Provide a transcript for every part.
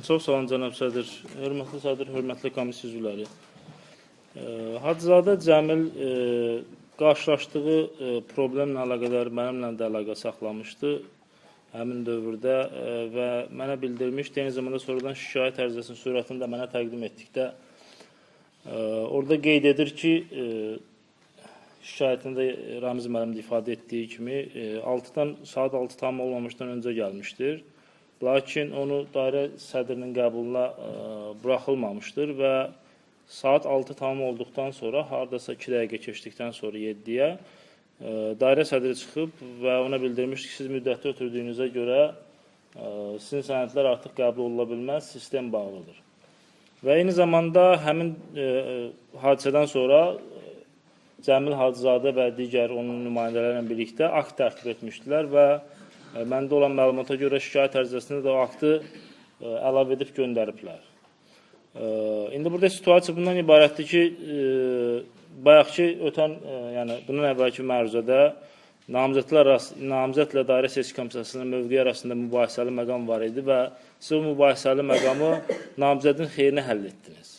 Çox sağ olun, cənab sədr. Hörmətli sədr, hörmətli komissiya üzvləri. Hacızadə Cəmil qarşılaşdığı problemlə əlaqədar mənimlə də əlaqə saxlamışdı həmin dövrdə və mənə bildirmişdi. Eyni zamanda sonradan şikayət ərizəsinin surətini də mənə təqdim etdikdə orada qeyd edir ki, şikayətində Ramiz müəllim ifadə etdiyi kimi saat 6 tam olmamışdan öncə gəlmişdir. Lakin onu dairə sədrinin qəbuluna buraxılmamışdır və saat 6 tamam olduqdan sonra, haradasa 2 dəqiqə keçdikdən sonra 7-yə dairə sədri çıxıb və ona bildirmişdir ki, siz müddətli ötürdüyünüzə görə sizin sənədlər artıq qəbul oluna bilməz, sistem bağlıdır. Və eyni zamanda həmin hadisədən sonra Cəmil Hacızadə və digər onun nümayəndələrlə birlikdə akt tərtib etmişdilər və məndə olan məlumata görə şikayət ərizəsində də o aktı əlavə edib göndəriblər. İndi burada situasiya bundan ibarətdir ki, bayaqki yəni bunun əvvəlki məruzədə namizədlə dairə seçki komissiyasının mövqeyi arasında mübahisəli məqam var idi və siz o mübahisəli məqamı namizədin xeyrinə həll etdiniz.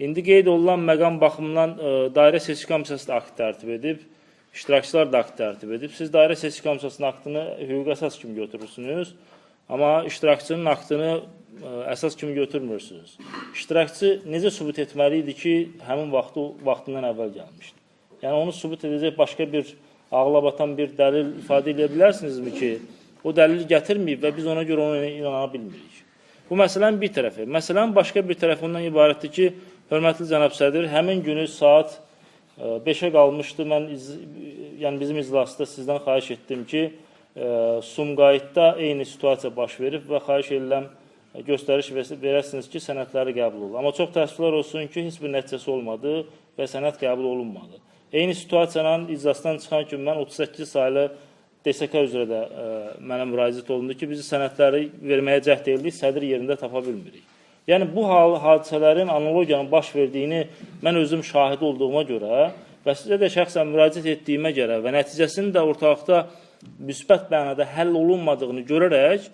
İndi qeyd olunan məqam baxımından dairə seçki komissiyası da akt tərtib edib, iştirakçılar da akt tərtib edib. Siz dairə seçki komissiyasının aktını hüquqi əsas kimi götürürsünüz, amma iştirakçının aktını əsas kimi götürmürsünüz. İştirakçı necə sübut etməli idi ki, həmin vaxtından əvvəl gəlmişdi? Yəni, onu sübut edəcək başqa bir ağlabatan bir dəlil ifadə edə bilərsinizmi ki, o dəlili gətirməyib və biz ona görə ona inana bilmirik. Bu məsələnin bir tərəfi. Məsələnin başqa bir tərəfi ondan ibarətdir ki, hörmətli cənab sədr, həmin günü saat 5-ə qalmışdı. Mən yəni bizim iclasda sizdən xahiş etdim ki, Sumqayıtda eyni situasiya baş verib və xahiş edirəm göstəriş verəsiniz ki, sənədləri qəbul olur. Amma çox təəssüflər olsun ki, heç bir nəticəsi olmadı və sənəd qəbul olunmadı. Eyni situasiyanın iclasdan çıxan kimi mən 38 saylı DSK üzrə də mənə müraciət olundu ki, bizi sənədləri verməyə cəhd edildik, sədr yerində tapa bilmirik. Yəni, bu hadisələrin, analogiyanın baş verdiyini mən özüm şahid olduğuma görə və sizə də şəxsən müraciət etdiyimə görə və nəticəsinin də ortalıqda müsbət mənada həll olunmadığını görərək,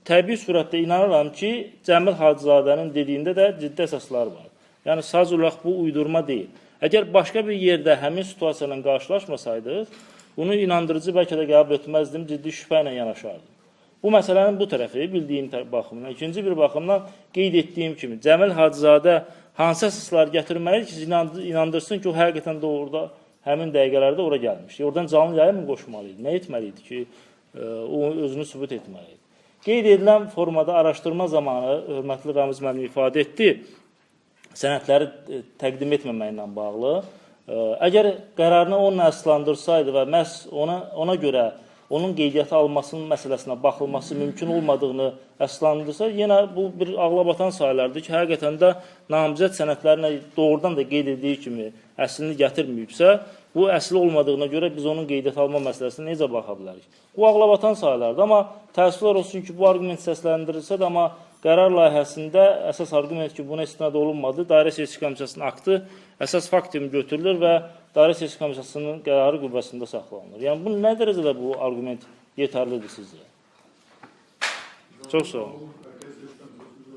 təbii surətdə inanıram ki, Cəmil Hacızadənin dediyində də ciddi əsaslar var. Yəni, sadəcə olaraq bu uydurma deyil. Əgər başqa bir yerdə həmin situasiya ilə qarşılaşmasaydıq, bunu inandırıcı bəlkə də qəbul etməzdim, ciddi şübhə ilə yanaşardım. Bu məsələnin bu tərəfi bildiyim baxımdan, ikinci bir baxımdan qeyd etdiyim kimi, Cəmil Hacızadə hansı əsaslar gətirməlidir ki, inandırsın ki, o həqiqətən də orada həmin dəqiqələrdə ora gəlmiş. Oradan canlı yayı mı qoşmalıydı? Nə etməliydi ki, o özünü sübut etməliydi? Qeyd edilən formada araşdırma zamanı, hörmətli Ramiz müəllim ifadə etdi, sənədləri təqdim etməməklə bağlı. Əgər qərarını onunla əsaslandırsaydı və məhz ona görə onun qeydiyyata almasının məsələsinə baxılması mümkün olmadığını əsaslandırsa, yenə bu bir ağlabatan sayılardır ki, həqiqətən də namizəd sənədlərinə doğrudan da qeyd etdiyi kimi əslini gətirməyibsə, bu əsli olmadığına görə biz onun qeydiyyata alma məsələsinə necə baxa bilərik? Bu ağlabatan sayılardır, amma təəssüflər olsun ki, bu argument səsləndirilsə də, amma qərar layihəsində əsas argument ki, buna istinad olunmadı, dairə seçki komissiyasının aktı əsas fakt kimi götürülür və dairə seçki komissiyasının qərarı qüvvəsində saxlanılır. Yəni, bu nə dərəcədə bu argument yetərlidir sizcə? Çox sağ olun.